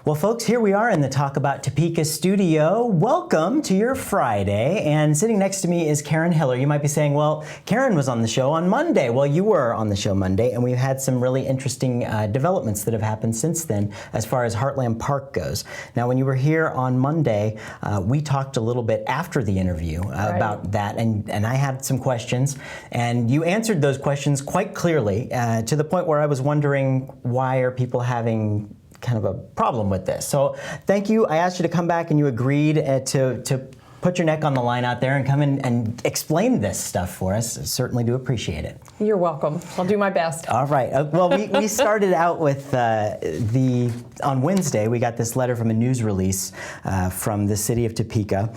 Well, folks, here we are in the Talk About Topeka studio. Welcome to your Friday. And sitting next to me is Karen Hiller. You might be saying, well, Karen was on the show on Monday. Well, you were on the show Monday, and we've had some really interesting developments that have happened since then as far as Heartland Park goes. Now, when you were here on Monday, we talked a little bit after the interview about that, and I had some questions, and you answered those questions quite clearly to the point where I was wondering, why are people having kind of a problem with this? So thank you. I asked you to come back and you agreed to put your neck on the line out there and come in and explain this stuff for us. I certainly do appreciate it. You're welcome. I'll do my best. All right. Well, we started out with on Wednesday, we got this letter from a news release from the city of Topeka.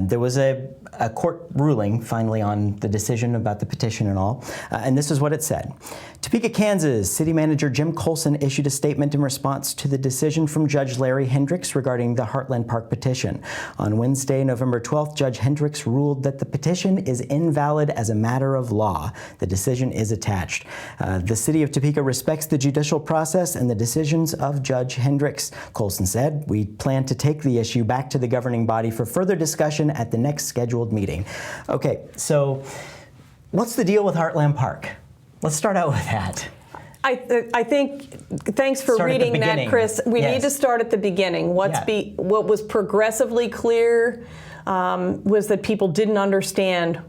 There was a court ruling finally on the decision about the petition and all, and this is what it said. Topeka, Kansas, City Manager Jim Colson issued a statement in response to the decision from Judge Larry Hendricks regarding the Heartland Park petition. On Wednesday, November 12th, Judge Hendricks ruled that the petition is invalid as a matter of law. The decision is attached. The City of Topeka respects the judicial process and the decisions of Judge Hendricks. Colson said, "We plan to take the issue back to the governing body for further discussion at the next scheduled meeting." Okay, so what's the deal with Heartland Park? Let's start out with that. I think, thanks for reading that, Chris. We need to start at the beginning. What was progressively clear was that people didn't understand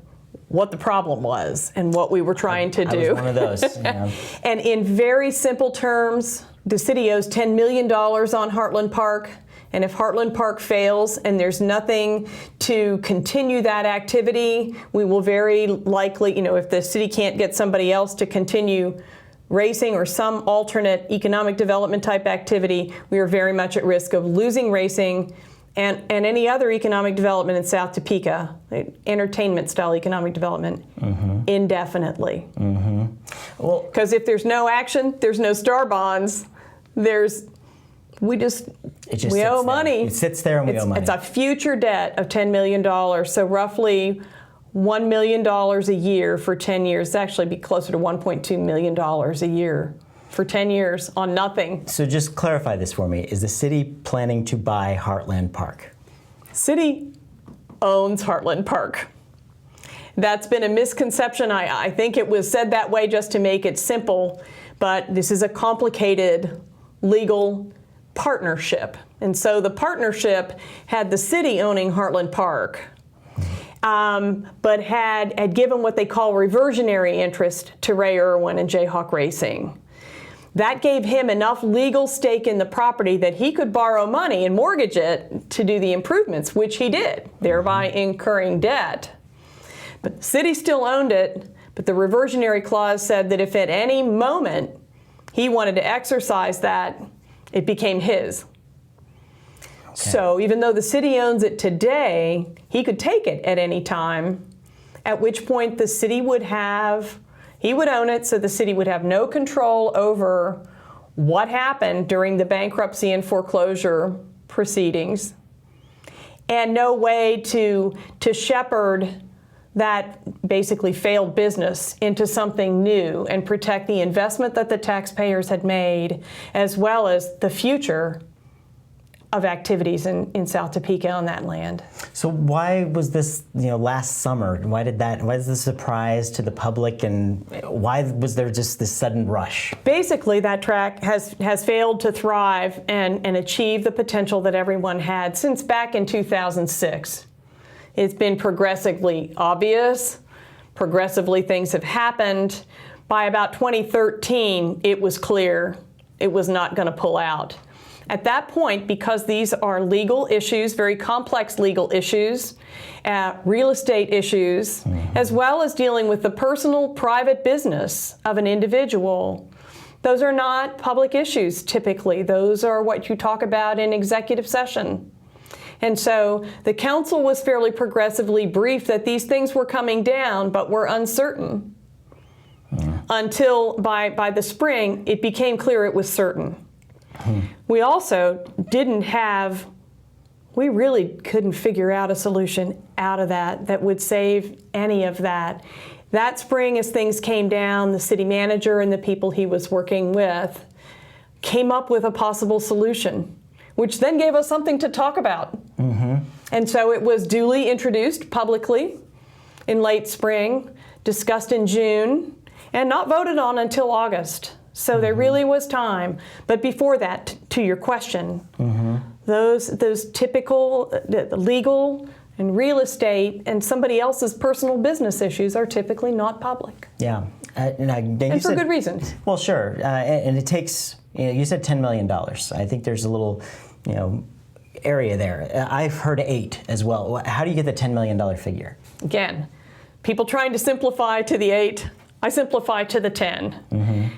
what the problem was and what we were trying to do. I was one of those. Yeah. And in very simple terms, the city owes $10 million on Heartland Park. And if Heartland Park fails and there's nothing to continue that activity, we will very likely, if the city can't get somebody else to continue racing or some alternate economic development type activity, we are very much at risk of losing racing and any other economic development in South Topeka, entertainment style economic development, indefinitely. Well, because if there's no action, there's no star bonds, we owe money. It sits there and we owe money. It's a future debt of $10 million, so roughly $1 million a year for 10 years. It'd actually be closer to $1.2 million a year for 10 years on nothing. So just clarify this for me. Is the city planning to buy Heartland Park? City owns Heartland Park. That's been a misconception. I think it was said that way just to make it simple, but this is a complicated legal partnership. And so the partnership had the city owning Heartland Park, but had given what they call reversionary interest to Ray Irwin and Jayhawk Racing. That gave him enough legal stake in the property that he could borrow money and mortgage it to do the improvements, which he did, thereby incurring debt. But the city still owned it, but the reversionary clause said that if at any moment he wanted to exercise that, it became his. Okay. So even though the city owns it today, he could take it at any time, at which point the city he would own it, so the city would have no control over what happened during the bankruptcy and foreclosure proceedings, and no way to shepherd that basically failed business into something new and protect the investment that the taxpayers had made, as well as the future of activities in South Topeka on that land. So why was this, last summer? Why is this a surprise to the public, and why was there just this sudden rush? Basically, that track has failed to thrive and achieve the potential that everyone had since back in 2006. It's been progressively obvious. Progressively, things have happened. By about 2013, it was clear it was not going to pull out. At that point, because these are legal issues, very complex legal issues, real estate issues, as well as dealing with the personal, private business of an individual, those are not public issues typically. Those are what you talk about in executive session. And so the council was fairly progressively briefed that these things were coming down, but were uncertain. Until by the spring, it became clear it was certain. We also we really couldn't figure out a solution out of that would save any of that. That spring, as things came down, the city manager and the people he was working with came up with a possible solution, which then gave us something to talk about. And so it was duly introduced publicly in late spring, discussed in June, and not voted on until August. So there really was time. But before that, to your question, those typical legal and real estate and somebody else's personal business issues are typically not public. Yeah. And for good reasons. Well, sure. And it takes, you said $10 million. I think there's a little, area there. I've heard 8 as well. How do you get the $10 million figure? Again, people trying to simplify to the 8, I simplify to the 10.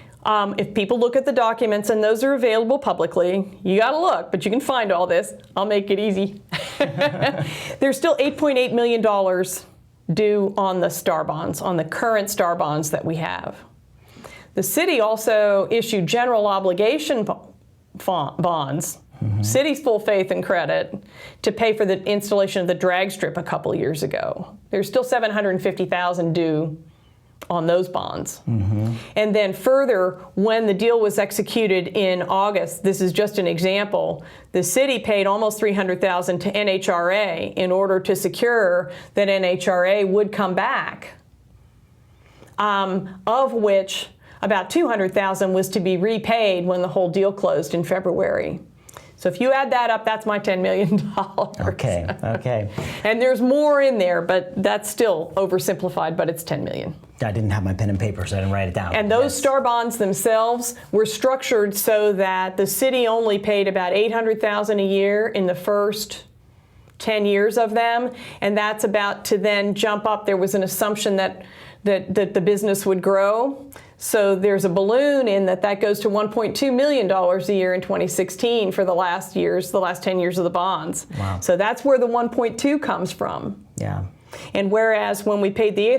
If people look at the documents, and those are available publicly, you got to look, but you can find all this. I'll make it easy. There's still $8.8 million due on the STAR bonds, on the current STAR bonds that we have. The city also issued general obligation bonds, city's full faith and credit, to pay for the installation of the drag strip a couple years ago. There's still $750,000 due on those bonds. And then further, when the deal was executed in August, this is just an example, the city paid almost $300,000 to NHRA in order to secure that NHRA would come back, of which about $200,000 was to be repaid when the whole deal closed in February. So if you add that up, that's my $10 million. Okay. And there's more in there, but that's still oversimplified, but it's $10 million. I didn't have my pen and paper, so I didn't write it down. And those STAR bonds themselves were structured so that the city only paid about $800,000 a year in the first 10 years of them, and that's about to then jump up. There was an assumption that the business would grow. So there's a balloon in that goes to $1.2 million a year in 2016 for the last 10 years of the bonds. Wow. So that's where the 1.2 comes from. Yeah. And whereas when we paid the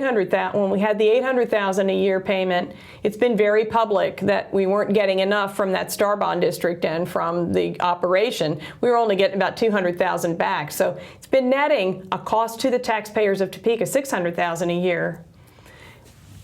when we had the $800,000 a year payment, it's been very public that we weren't getting enough from that STAR bond district and from the operation. We were only getting about $200,000 back. So it's been netting a cost to the taxpayers of Topeka, $600,000 a year.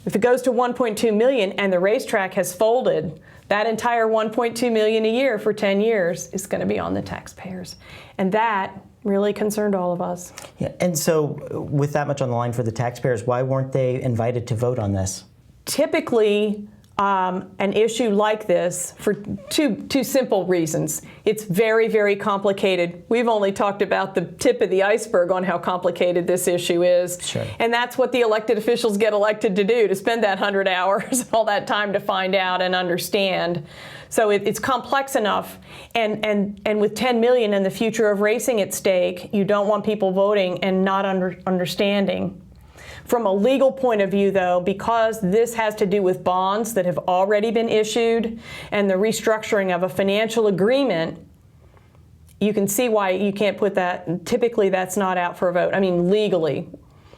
If it goes to 1.2 million and the racetrack has folded, that entire 1.2 million a year for 10 years is going to be on the taxpayers. And that really concerned all of us. Yeah. And so with that much on the line for the taxpayers, why weren't they invited to vote on this? Typically, an issue like this for two simple reasons. It's very, very complicated. We've only talked about the tip of the iceberg on how complicated this issue is. Sure. And that's what the elected officials get elected to do, to spend that 100 hours, all that time to find out and understand. So it's complex enough. And with 10 million and the future of racing at stake, you don't want people voting and not understanding. From a legal point of view, though, because this has to do with bonds that have already been issued and the restructuring of a financial agreement, you can see why you can't put that. Typically, that's not out for a vote. I mean, legally,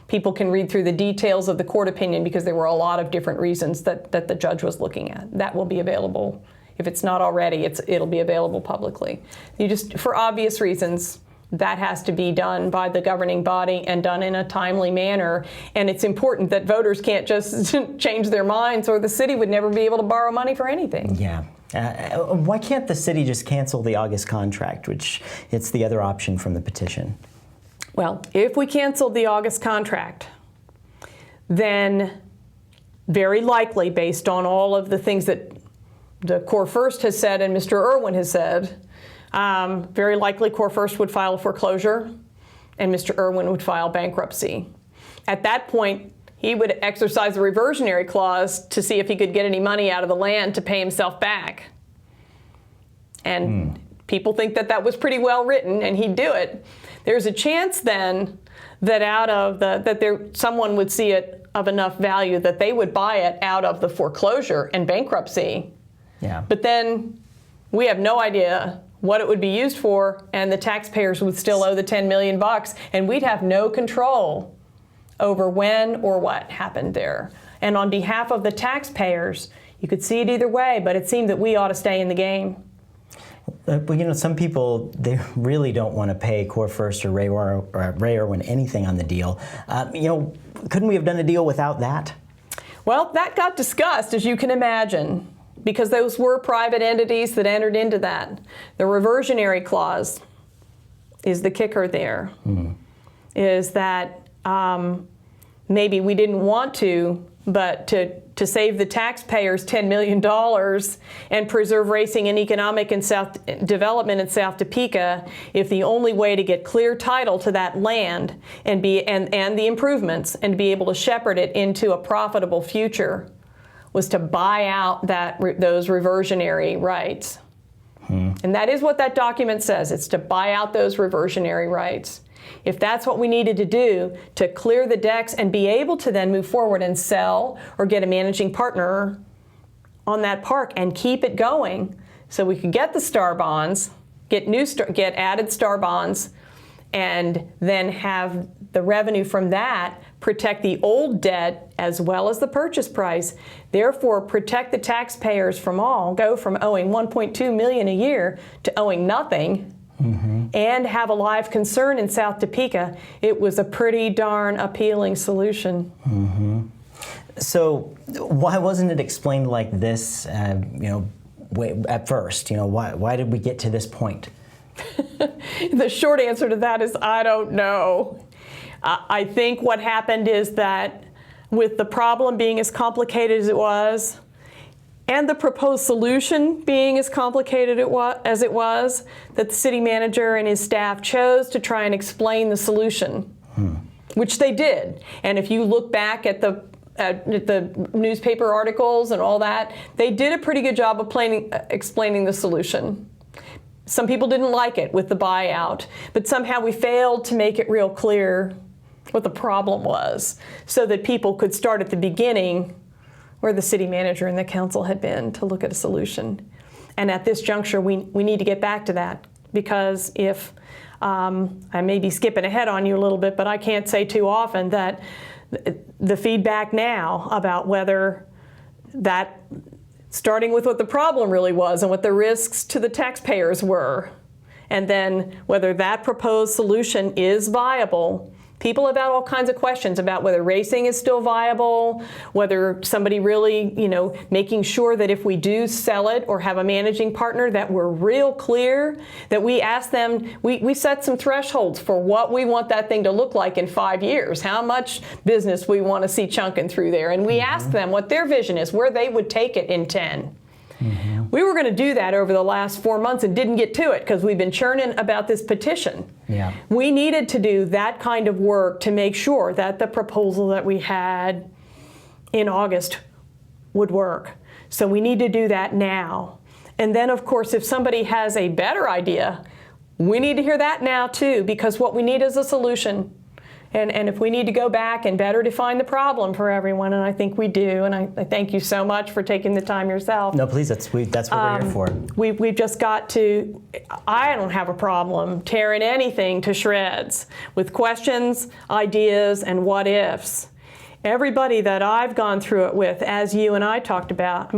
people can read through the details of the court opinion because there were a lot of different reasons that the judge was looking at. That will be available. If it's not already, it'll be available publicly. For obvious reasons, that has to be done by the governing body and done in a timely manner. And it's important that voters can't just change their minds, or the city would never be able to borrow money for anything. Yeah. Why can't the city just cancel the August contract, which it's the other option from the petition? Well, if we canceled the August contract, then very likely, based on all of the things that the Core First has said and Mr. Irwin has said, very likely Core First would file a foreclosure and Mr. Irwin would file bankruptcy. At that point, he would exercise the reversionary clause to see if he could get any money out of the land to pay himself back. And people think that was pretty well written and he'd do it. There's a chance then that someone would see it of enough value that they would buy it out of the foreclosure and bankruptcy. Yeah. But then we have no idea what it would be used for, and the taxpayers would still owe the $10 million, and we'd have no control over when or what happened there. And on behalf of the taxpayers, you could see it either way, but it seemed that we ought to stay in the game. But some people, they really don't want to pay Core First or Ray Irwin anything on the deal. Couldn't we have done a deal without that? Well, that got discussed, as you can imagine. because those were private entities that entered into that. The reversionary clause is the kicker there, is that maybe we didn't want to, but to save the taxpayers $10 million and preserve racing and economic and development in South Topeka, if the only way to get clear title to that land and the improvements and be able to shepherd it into a profitable future was to buy out those reversionary rights. And that is what that document says. It's to buy out those reversionary rights. If that's what we needed to do to clear the decks and be able to then move forward and sell or get a managing partner on that park and keep it going so we could get the star bonds, get added star bonds, and then have the revenue from that protect the old debt as well as the purchase price, therefore protect the taxpayers go from owing $1.2 million a year to owing nothing, and have a live concern in South Topeka, it was a pretty darn appealing solution. So why wasn't it explained like this, at first? Why did we get to this point? The short answer to that is I don't know. I think what happened is that with the problem being as complicated as it was, and the proposed solution being as complicated as it was, that the city manager and his staff chose to try and explain the solution, which they did. And if you look back at the newspaper articles and all that, they did a pretty good job of explaining the solution. Some people didn't like it with the buyout, but somehow we failed to make it real clear what the problem was so that people could start at the beginning where the city manager and the council had been to look at a solution. And at this juncture, we need to get back to that, because if, I may be skipping ahead on you a little bit, but I can't say too often that the feedback now about whether that, starting with what the problem really was and what the risks to the taxpayers were, and then whether that proposed solution is viable. People have had all kinds of questions about whether racing is still viable, whether somebody really, making sure that if we do sell it or have a managing partner, that we're real clear, that we ask them, we set some thresholds for what we want that thing to look like in 5 years, how much business we want to see chunking through there. And we ask them what their vision is, where they would take it in 10. We were going to do that over the last 4 months and didn't get to it because we've been churning about this petition. We needed to do that kind of work to make sure that the proposal that we had in August would work. So we need to do that now. And then, of course, if somebody has a better idea, we need to hear that now too, because what we need is a solution. And if we need to go back and better define the problem for everyone, and I think we do, and I thank you so much for taking the time yourself. No, please, that's what we're here for. We've just got to, I don't have a problem tearing anything to shreds with questions, ideas, and what ifs. Everybody that I've gone through it with, as you and I talked about,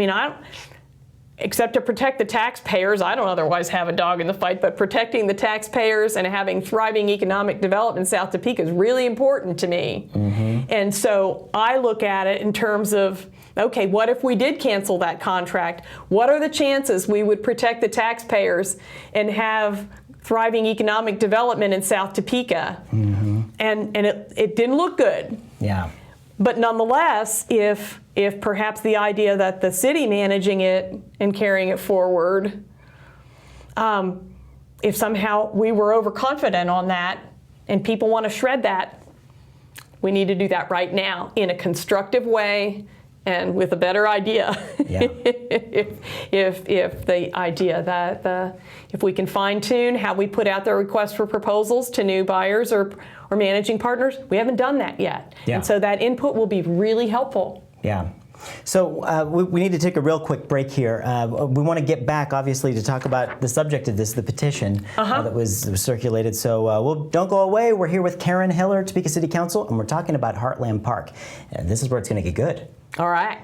except to protect the taxpayers, I don't otherwise have a dog in the fight, but protecting the taxpayers and having thriving economic development in South Topeka is really important to me. And so I look at it in terms of, okay, what if we did cancel that contract? What are the chances we would protect the taxpayers and have thriving economic development in South Topeka? And it didn't look good. But nonetheless, if perhaps the idea that the city managing it and carrying it forward, if somehow we were overconfident on that and people want to shred that, we need to do that right now in a constructive way and with a better idea. if the idea that if we can fine tune how we put out the request for proposals to new buyers or managing partners, we haven't done that yet. And so that input will be really helpful. So we need to take a real quick break here. We want to get back, obviously, to talk about the subject of this, the petition that was circulated. So don't go away. We're here with Karen Hiller, Topeka City Council, and we're talking about Heartland Park. And this is where it's going to get good. All right.